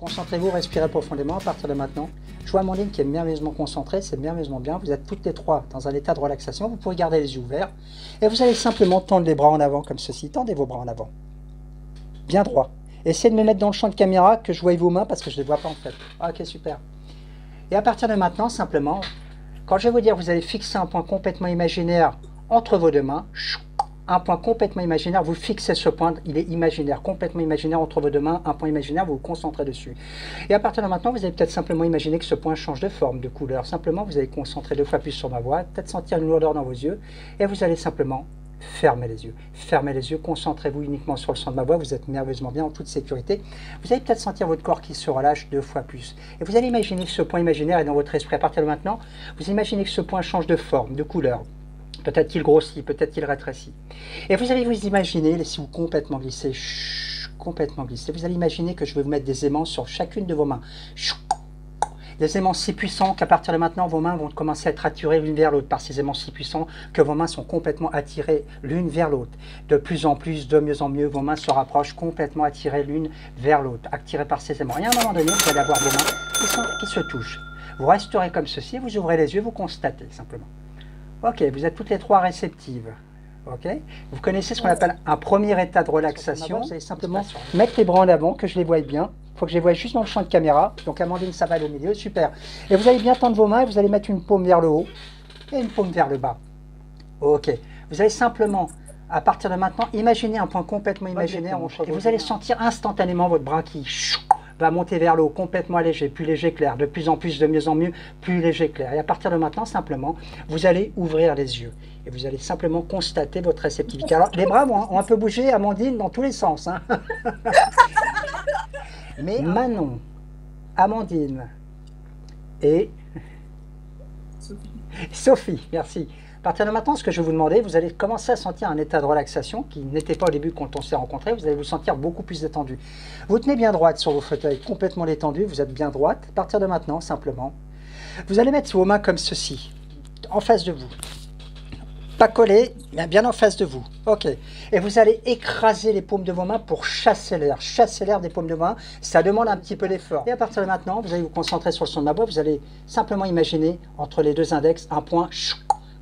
Concentrez-vous, respirez profondément à partir de maintenant. Je vois Amandine qui est merveilleusement concentrée, c'est merveilleusement bien. Vous êtes toutes les trois dans un état de relaxation. Vous pouvez garder les yeux ouverts. Et vous allez simplement tendre les bras en avant comme ceci. Tendez vos bras en avant. Bien droit. Essayez de me mettre dans le champ de caméra, que je voie vos mains parce que je ne les vois pas en fait. Ok, super. Et à partir de maintenant, simplement, quand je vais vous dire, vous allez fixer un point complètement imaginaire entre vos deux mains. Un point complètement imaginaire, vous fixez ce point, il est imaginaire, complètement imaginaire entre vos deux mains, un point imaginaire, vous vous concentrez dessus. Et à partir de maintenant, vous allez peut-être simplement imaginer que ce point change de forme, de couleur. Simplement, vous allez concentrer 2 fois plus sur ma voix, peut-être sentir une lourdeur dans vos yeux, et vous allez simplement fermer les yeux. Fermez les yeux, concentrez-vous uniquement sur le son de ma voix, vous êtes merveilleusement bien en toute sécurité. Vous allez peut-être sentir votre corps qui se relâche 2 fois plus. Et vous allez imaginer que ce point imaginaire est dans votre esprit. À partir de maintenant, vous imaginez que ce point change de forme, de couleur. Peut-être qu'il grossit, peut-être qu'il rétrécit. Et vous allez vous imaginer, laissez-vous complètement glisser, complètement glisser. Vous allez imaginer que je vais vous mettre des aimants sur chacune de vos mains. Des aimants si puissants qu'à partir de maintenant, vos mains vont commencer à être attirées l'une vers l'autre par ces aimants si puissants que vos mains sont complètement attirées l'une vers l'autre. De plus en plus, de mieux en mieux, vos mains se rapprochent complètement attirées l'une vers l'autre, attirées par ces aimants. Et à un moment donné, vous allez avoir vos mains qui se touchent. Vous resterez comme ceci, vous ouvrez les yeux, vous constatez simplement. Ok, vous êtes toutes les trois réceptives. Ok, vous connaissez ce qu'on appelle un premier état de relaxation. Vous allez simplement mettre les bras en avant, que je les voie bien. Il faut que je les voie juste dans le champ de caméra. Donc Amandine, ça va au milieu, super. Et vous allez bien tendre vos mains et vous allez mettre une paume vers le haut et une paume vers le bas. Ok, vous allez simplement, à partir de maintenant, imaginer un point complètement imaginaire. Et vous allez sentir instantanément votre bras qui va monter vers le haut, complètement allégé, plus léger, clair, de plus en plus, de mieux en mieux, plus léger, clair. Et à partir de maintenant, simplement, vous allez ouvrir les yeux. Et vous allez simplement constater votre réceptivité. Alors, les bras ont un peu bougé, Amandine, dans tous les sens. Hein. Mais Manon, Amandine et Sophie, merci. À partir de maintenant, ce que je vais vous demander, vous allez commencer à sentir un état de relaxation qui n'était pas au début quand on s'est rencontrés. Vous allez vous sentir beaucoup plus détendu. Vous tenez bien droite sur vos fauteuils, complètement détendu. Vous êtes bien droite. À partir de maintenant, simplement, vous allez mettre vos mains comme ceci, en face de vous. Pas collé, mais bien en face de vous. Ok. Et vous allez écraser les paumes de vos mains pour chasser l'air. Chasser l'air des paumes de main, ça demande un petit peu d'effort. Et à partir de maintenant, vous allez vous concentrer sur le son de ma voix. Vous allez simplement imaginer entre les deux index un point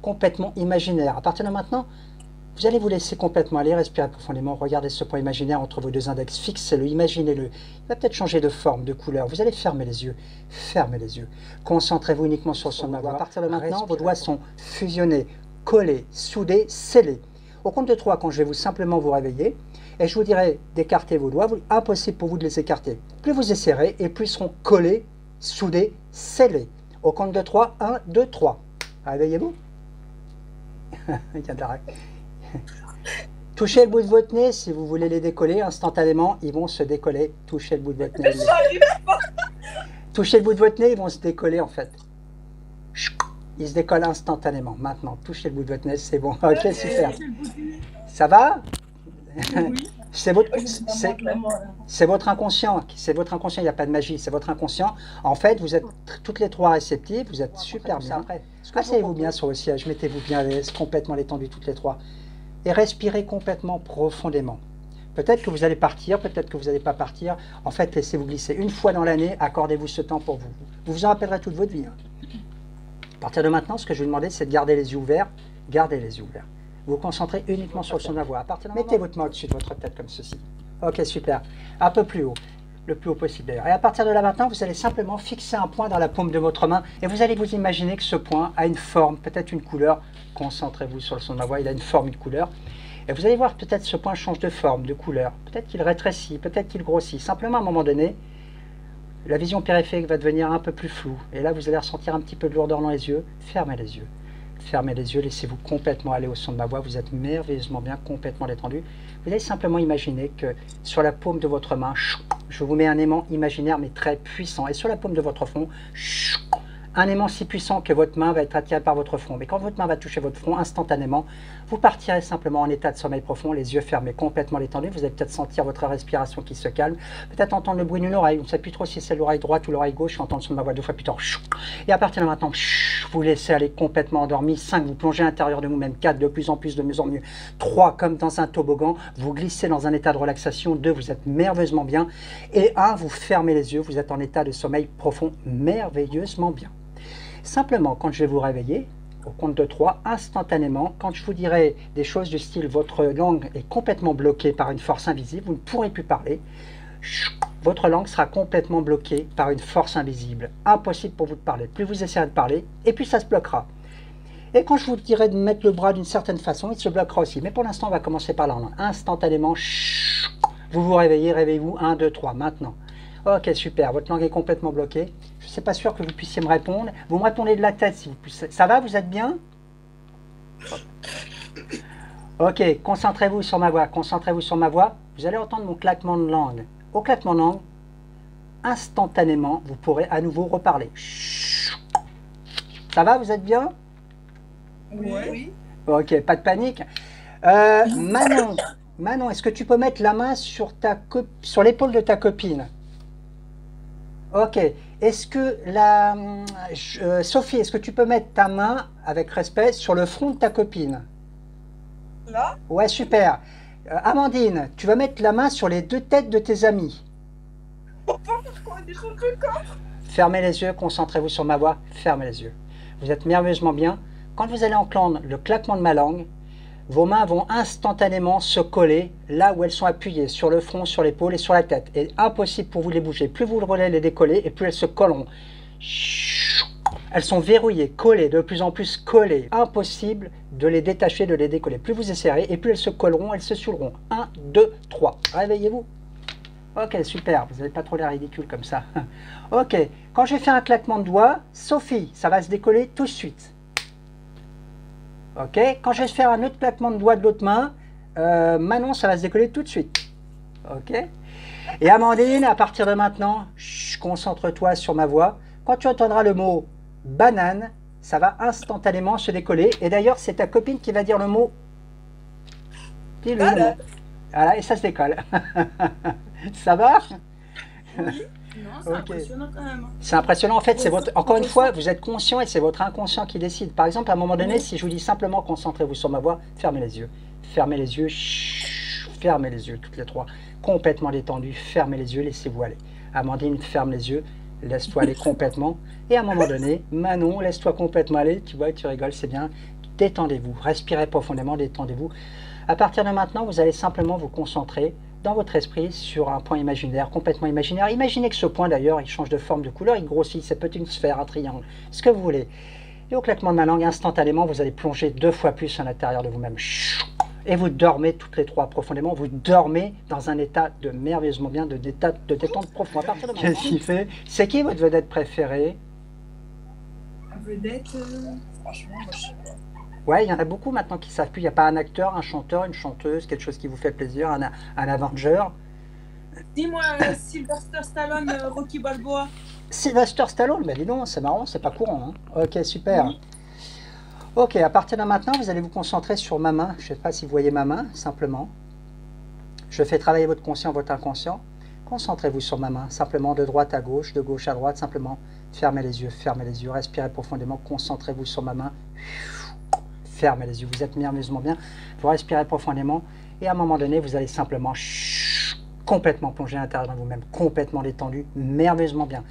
complètement imaginaire. À partir de maintenant, vous allez vous laisser complètement aller, respirer profondément, regardez ce point imaginaire entre vos deux index, fixez-le, imaginez-le. Il va peut-être changer de forme, de couleur. Vous allez fermer les yeux, fermez les yeux. Concentrez-vous uniquement sur le son de ma voix. À partir de maintenant, vos doigts sont fusionnés, collés, soudés, scellés. Au compte de 3, quand je vais simplement vous réveiller, et je vous dirai d'écarter vos doigts, impossible pour vous de les écarter. Plus vous essaierez, et plus ils seront collés, soudés, scellés. Au compte de 3, 1, 2, 3. Réveillez-vous. Il y a de l'arrêt. Touchez le bout de votre nez, si vous voulez les décoller, instantanément, ils vont se décoller. Touchez le bout de votre nez. Touchez le bout de votre nez, ils vont se décoller en fait. Ils se décollent instantanément. Maintenant, touchez le bout de votre nez, c'est bon. Ok, super. Ça va? Oui. C'est votre inconscient. C'est votre inconscient, il n'y a pas de magie, c'est votre inconscient. En fait, vous êtes toutes les trois réceptives, vous êtes super bien. Asseyez-vous bien sur le siège, mettez-vous bien à l'aise, complètement détendu toutes les trois. Et respirez complètement profondément. Peut-être que vous allez partir, peut-être que vous n'allez pas partir. En fait, laissez-vous glisser. Une fois dans l'année, accordez-vous ce temps pour vous. Vous vous en rappellerez toute votre vie. Hein. À partir de maintenant, ce que je vais vous demander, c'est de garder les yeux ouverts. Gardez les yeux ouverts. Vous vous concentrez uniquement sur le son de la voix. Mettez votre main au-dessus de votre tête comme ceci. Ok, super. Un peu plus haut. Le plus haut possible d'ailleurs. Et à partir de là maintenant, vous allez simplement fixer un point dans la paume de votre main et vous allez vous imaginer que ce point a une forme, peut-être une couleur. Concentrez-vous sur le son de ma voix, il a une forme, une couleur. Et vous allez voir peut-être ce point change de forme, de couleur. Peut-être qu'il rétrécit, peut-être qu'il grossit. Simplement à un moment donné, la vision périphérique va devenir un peu plus floue. Et là, vous allez ressentir un petit peu de lourdeur dans les yeux. Fermez les yeux. Fermez les yeux, laissez-vous complètement aller au son de ma voix. Vous êtes merveilleusement bien, complètement détendu. Vous allez simplement imaginer que sur la paume de votre main, je vous mets un aimant imaginaire mais très puissant. Et sur la paume de votre front, un aimant si puissant que votre main va être attirée par votre front. Mais quand votre main va toucher votre front, instantanément, vous partirez simplement en état de sommeil profond, les yeux fermés, complètement détendus. Vous allez peut-être sentir votre respiration qui se calme, peut-être entendre le bruit d'une oreille. On ne sait plus trop si c'est l'oreille droite ou l'oreille gauche, entendre son de ma voix 2 fois plus tard. Et à partir de maintenant, vous laissez aller complètement endormi. 5, vous plongez à l'intérieur de vous-même. 4, de plus en plus, de mieux en mieux. 3, comme dans un toboggan, vous glissez dans un état de relaxation. 2, vous êtes merveilleusement bien. Et 1, vous fermez les yeux, vous êtes en état de sommeil profond, merveilleusement bien. Simplement, quand je vais vous réveiller, au compte de 3, instantanément, quand je vous dirai des choses du style votre langue est complètement bloquée par une force invisible, vous ne pourrez plus parler, votre langue sera complètement bloquée par une force invisible. Impossible pour vous de parler. Plus vous essayerez de parler, et plus ça se bloquera. Et quand je vous dirai de mettre le bras d'une certaine façon, il se bloquera aussi. Mais pour l'instant, on va commencer par la langue. Instantanément, vous vous réveillez, réveillez-vous, 1, 2, 3, maintenant. Ok, super, votre langue est complètement bloquée. Je ne suis pas sûr que vous puissiez me répondre. Vous me répondez de la tête si vous puissiez. Ça va, vous êtes bien? Ok, concentrez-vous sur ma voix, concentrez-vous sur ma voix. Vous allez entendre mon claquement de langue. Au claquement de langue, instantanément, vous pourrez à nouveau reparler. Ça va, vous êtes bien? Oui. Ok, pas de panique. Manon, Manon, est-ce que tu peux mettre la main sur l'épaule de ta copine? Ok. Est-ce que Sophie, est-ce que tu peux mettre ta main, avec respect, sur le front de ta copine? Là? Ouais, super. Amandine, tu vas mettre la main sur les 2 têtes de tes amis. Fermez les yeux, concentrez-vous sur ma voix, fermez les yeux. Vous êtes merveilleusement bien. Quand vous allez entendre le claquement de ma langue, vos mains vont instantanément se coller là où elles sont appuyées, sur le front, sur l'épaule et sur la tête. Et impossible pour vous de les bouger. Plus vous voulez les décoller, et plus elles se colleront. Elles sont verrouillées, collées, de plus en plus collées. Impossible de les détacher, de les décoller. Plus vous essayerez, et plus elles se colleront, elles se souleront. 1, 2, 3. Réveillez-vous. Ok, super. Vous n'avez pas trop l'air ridicule comme ça. Ok. Quand je vais faire un claquement de doigts, Sophie, ça va se décoller tout de suite. Ok, quand je vais faire un autre claquement de doigts de l'autre main, Manon, ça va se décoller tout de suite. Ok. Et Amandine, à partir de maintenant, concentre-toi sur ma voix. Quand tu entendras le mot banane, ça va instantanément se décoller. Et d'ailleurs, c'est ta copine qui va dire le mot. Dis-lui le mot. Voilà, et ça se décolle. Ça va? Oui. Non, c'est impressionnant quand même. C'est impressionnant, en fait, c'est votre... Encore une fois, vous êtes conscient et c'est votre inconscient qui décide. Par exemple, à un moment donné, si je vous dis simplement concentrez-vous sur ma voix, fermez les yeux. Fermez les yeux, fermez les yeux, toutes les 3. Complètement détendu, fermez les yeux, laissez-vous aller. Amandine, ferme les yeux, laisse-toi aller complètement. Et à un moment donné, Manon, laisse-toi complètement aller. Tu vois, tu rigoles, c'est bien. Détendez-vous, respirez profondément, détendez-vous. À partir de maintenant, vous allez simplement vous concentrer dans votre esprit sur un point imaginaire, complètement imaginaire. Imaginez que ce point d'ailleurs, il change de forme, de couleur, il grossit, c'est peut-être une sphère, un triangle, ce que vous voulez. Et au claquement de ma langue, instantanément, vous allez plonger 2 fois plus à l'intérieur de vous-même. Et vous dormez toutes les 3 profondément, vous dormez dans un état de merveilleusement bien, de détente profonde. Qu'est-ce qu'il fait? C'est qui votre vedette préférée? Vedette, franchement, moi je sais pas. Ouais, il y en a beaucoup maintenant qui ne savent plus. Il n'y a pas un acteur, un chanteur, une chanteuse, quelque chose qui vous fait plaisir, un Avenger. Dis-moi, Sylvester Stallone, Rocky Balboa. Sylvester Stallone, mais dis donc, c'est marrant, c'est pas courant. Hein. Ok, super. Oui. Ok, à partir de maintenant, vous allez vous concentrer sur ma main. Je ne sais pas si vous voyez ma main, simplement. Je fais travailler votre conscient, votre inconscient. Concentrez-vous sur ma main, simplement de droite à gauche, de gauche à droite, simplement. Fermez les yeux, respirez profondément, concentrez-vous sur ma main. Fermez les yeux, vous êtes merveilleusement bien, vous respirez profondément et à un moment donné, vous allez simplement complètement plonger à l'intérieur de vous-même, complètement détendu, merveilleusement bien,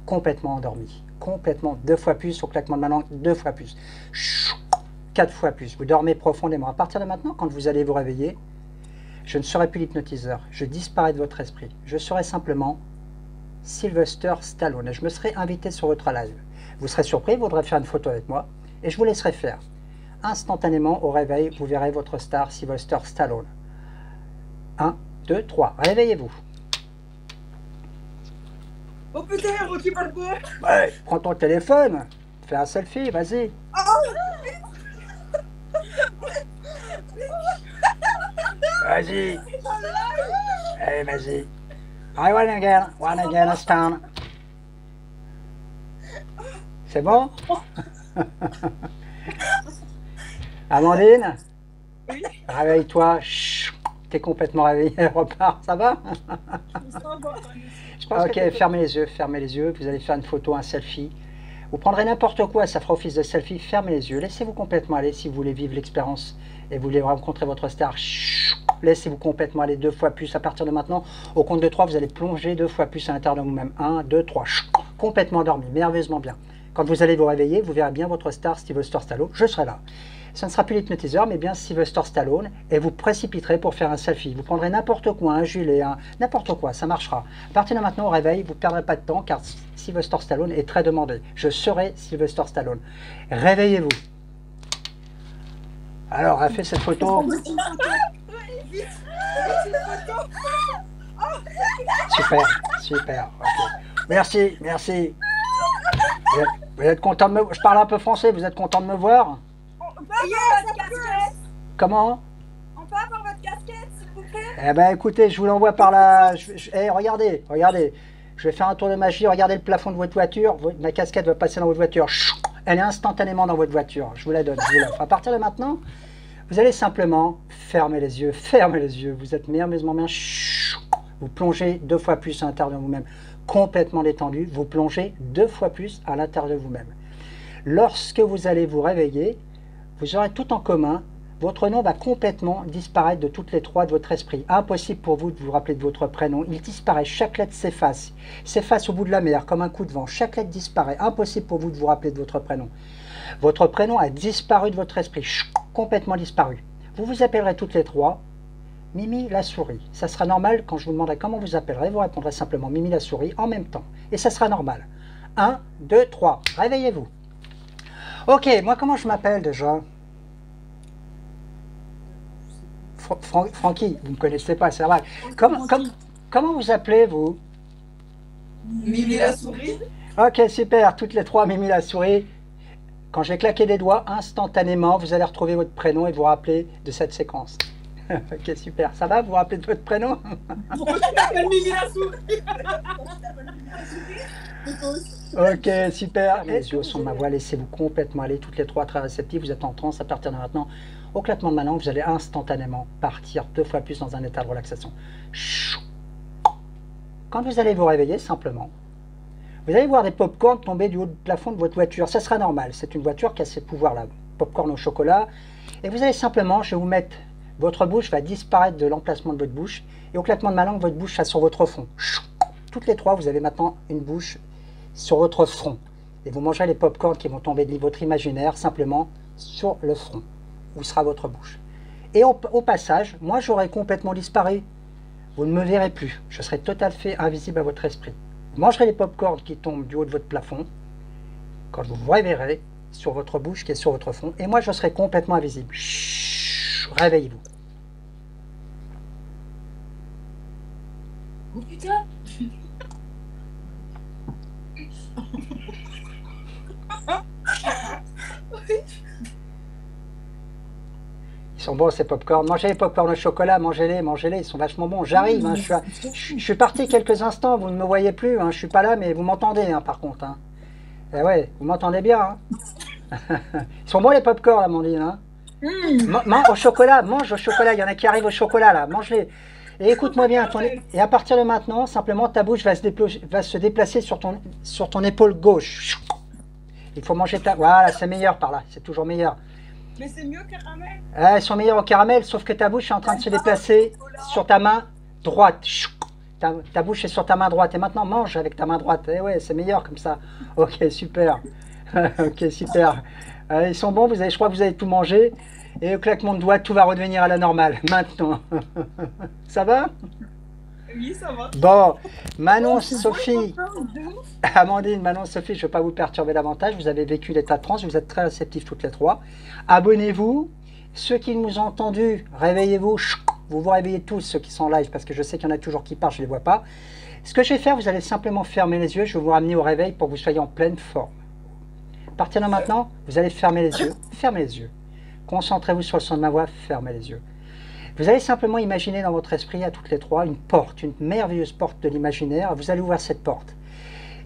complètement endormi, complètement 2 fois plus au claquement de ma langue, 2 fois plus, 4 fois plus, vous dormez profondément. À partir de maintenant, quand vous allez vous réveiller, je ne serai plus l'hypnotiseur, je disparais de votre esprit, je serai simplement Sylvester Stallone et je me serai invité sur votre live. Vous serez surpris, vous voudrez faire une photo avec moi. Et je vous laisserai faire. Instantanément, au réveil, vous verrez votre star Sylvester Stallone. 1, 2, 3. Réveillez-vous. Oh putain, Rocky Balboa. Ouais, prends ton téléphone. Fais un selfie, vas-y. Vas-y. Allez, vas-y. I wanna again, Stan. C'est bon? Amandine? Oui. Réveille-toi. T'es complètement réveillée, repart, ça va? Ok, fermez les yeux, vous allez faire une photo, un selfie. Vous prendrez n'importe quoi, ça fera office de selfie, fermez les yeux, laissez-vous complètement aller si vous voulez vivre l'expérience et vous voulez rencontrer votre star. Laissez-vous complètement aller 2 fois plus. À partir de maintenant, au compte de 3, vous allez plonger 2 fois plus à l'intérieur de vous-même. 1, 2, 3, complètement dormi, merveilleusement bien. Quand vous allez vous réveiller, vous verrez bien votre star Sylvester Stallone, je serai là. Ce ne sera plus l'hypnotiseur, mais bien Sylvester Stallone, et vous précipiterez pour faire un selfie. Vous prendrez n'importe quoi, un gilet, n'importe quoi, ça marchera. À partir de maintenant, au réveil, vous ne perdrez pas de temps, car Sylvester Stallone est très demandé. Je serai Sylvester Stallone. Réveillez-vous. Alors, on a fait cette photo. Super, super. Okay. Merci, merci. Vous êtes content de me... Je parle un peu français, vous êtes content de me voir? On peut avoir votre casquette? Comment? On peut avoir votre casquette, s'il vous plaît? Eh ben écoutez, je vous l'envoie par la... regardez, regardez. Je vais faire un tour de magie, regardez le plafond de votre voiture. Ma casquette va passer dans votre voiture. Elle est instantanément dans votre voiture. Je vous la donne, je vous l'offre. À partir de maintenant, vous allez simplement fermer les yeux, fermer les yeux. Vous êtes merveilleusement bien. Vous plongez 2 fois plus à l'intérieur de vous-même. Complètement détendu, vous plongez 2 fois plus à l'intérieur de vous-même. Lorsque vous allez vous réveiller, vous aurez tout en commun. Votre nom va complètement disparaître de toutes les 3 de votre esprit. Impossible pour vous de vous rappeler de votre prénom. Il disparaît, chaque lettre s'efface. S'efface au bout de la mer, comme un coup de vent. Chaque lettre disparaît. Impossible pour vous de vous rappeler de votre prénom. Votre prénom a disparu de votre esprit. Complètement disparu. Vous vous appellerez toutes les 3 Mimi la souris. Ça sera normal quand je vous demanderai comment vous appellerez. Vous répondrez simplement Mimi la souris en même temps. Et ça sera normal. 1, 2, 3. Réveillez-vous. Ok, moi comment je m'appelle déjà? Francky, vous ne me connaissez pas, c'est vrai. Comment vous appelez, vous? Mimi la souris. Ok, super, toutes les 3, Mimi la souris. Quand j'ai claqué des doigts, instantanément, vous allez retrouver votre prénom et vous rappeler de cette séquence. Ok, super. Ça va, vous vous rappelez de votre prénom? Pourquoi tu t'appelles Mimi la souris? Ok, super. Les yeux au son de ma voix, laissez-vous complètement aller, toutes les 3 très réceptifs. Vous êtes en transe à partir de maintenant. Au claquement de ma langue, vous allez instantanément partir 2 fois plus dans un état de relaxation. Quand vous allez vous réveiller, simplement, vous allez voir des pop-corn tomber du haut du plafond de votre voiture. Ça sera normal, c'est une voiture qui a ces pouvoirs-là. Pop-corn au chocolat. Et vous allez simplement, je vais vous mettre, votre bouche va disparaître de l'emplacement de votre bouche. Et au claquement de ma langue, votre bouche sera sur votre front. Toutes les 3, vous avez maintenant une bouche sur votre front. Et vous mangerez les pop-corn qui vont tomber de votre imaginaire simplement sur le front, où sera votre bouche. Et au passage, moi j'aurai complètement disparu. Vous ne me verrez plus. Je serai tout à fait invisible à votre esprit. Vous mangerez les pop-corn qui tombent du haut de votre plafond, quand vous vous réveillerez sur votre bouche qui est sur votre front, et moi je serai complètement invisible. Réveillez-vous. Oh putain. Ils sont bons ces pop-corn. Mangez les pop-corn au chocolat, mangez-les, mangez-les, ils sont vachement bons. J'arrive, hein, je suis parti quelques instants, vous ne me voyez plus, hein, je suis pas là, mais vous m'entendez hein, par contre. Hein. Eh ouais, vous m'entendez bien. Hein. Ils sont bons les pop-corn, Amandine. Hein. Au chocolat, mange au chocolat, il y en a qui arrivent au chocolat là, mange-les. Et écoute-moi bien, et à partir de maintenant, simplement ta bouche va se déplacer sur ton épaule gauche. Il faut manger ta... Voilà, c'est meilleur par là, c'est toujours meilleur. Mais c'est mieux caramel. Elles sont meilleures au caramel, sauf que ta bouche est en train de se déplacer sur ta main droite. Ta bouche est sur ta main droite. Et maintenant, mange avec ta main droite. Eh ouais, c'est meilleur comme ça. Ok, super. Ok, super. Ils sont bons, je crois que vous avez tout mangé. Et au claquement de doigts, tout va redevenir à la normale. Maintenant. Ça va? Oui, ça va. Bon, Manon, Sophie, Amandine, Manon, Sophie, je ne vais pas vous perturber davantage. Vous avez vécu l'état de transe, vous êtes très réceptifs toutes les 3. Abonnez-vous. Ceux qui nous ont entendus, réveillez-vous. Vous vous réveillez tous, ceux qui sont en live, parce que je sais qu'il y en a toujours qui partent, je ne les vois pas. Ce que je vais faire, vous allez simplement fermer les yeux. Je vais vous ramener au réveil pour que vous soyez en pleine forme. À partir de maintenant, vous allez fermer les yeux. Fermez les yeux. Concentrez-vous sur le son de ma voix, fermez les yeux. Vous allez simplement imaginer dans votre esprit, à toutes les 3, une porte, une merveilleuse porte de l'imaginaire. Vous allez ouvrir cette porte.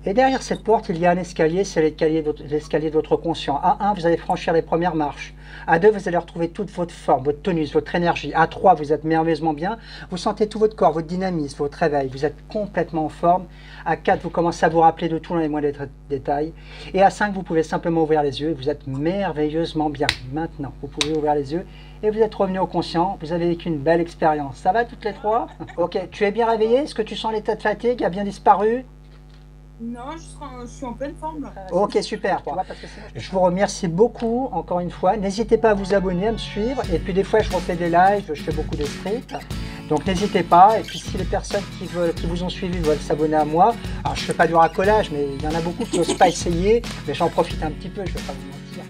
Et derrière cette porte, il y a un escalier, c'est l'escalier de votre conscient. À 1, vous allez franchir les premières marches. À 2, vous allez retrouver toute votre forme, votre tonus, votre énergie. À 3, vous êtes merveilleusement bien. Vous sentez tout votre corps, votre dynamisme, votre réveil. Vous êtes complètement en forme. À 4, vous commencez à vous rappeler de tout dans les moindres détails. Et à 5, vous pouvez simplement ouvrir les yeux et vous êtes merveilleusement bien. Maintenant, vous pouvez ouvrir les yeux et vous êtes revenu au conscient. Vous avez vécu une belle expérience. Ça va toutes les trois? Ok, tu es bien réveillé? Est-ce que tu sens l'état de fatigue a bien disparu? Non, je suis en pleine forme là. Ok, super. Je vous remercie beaucoup, encore une fois. N'hésitez pas à vous abonner, à me suivre. Et puis des fois, je refais des lives, je fais beaucoup de scripts. Donc n'hésitez pas. Et puis si les personnes qui vous ont suivi veulent s'abonner à moi, alors je ne fais pas du racolage, mais il y en a beaucoup qui n'osent pas essayer. Mais j'en profite un petit peu, je ne vais pas vous mentir.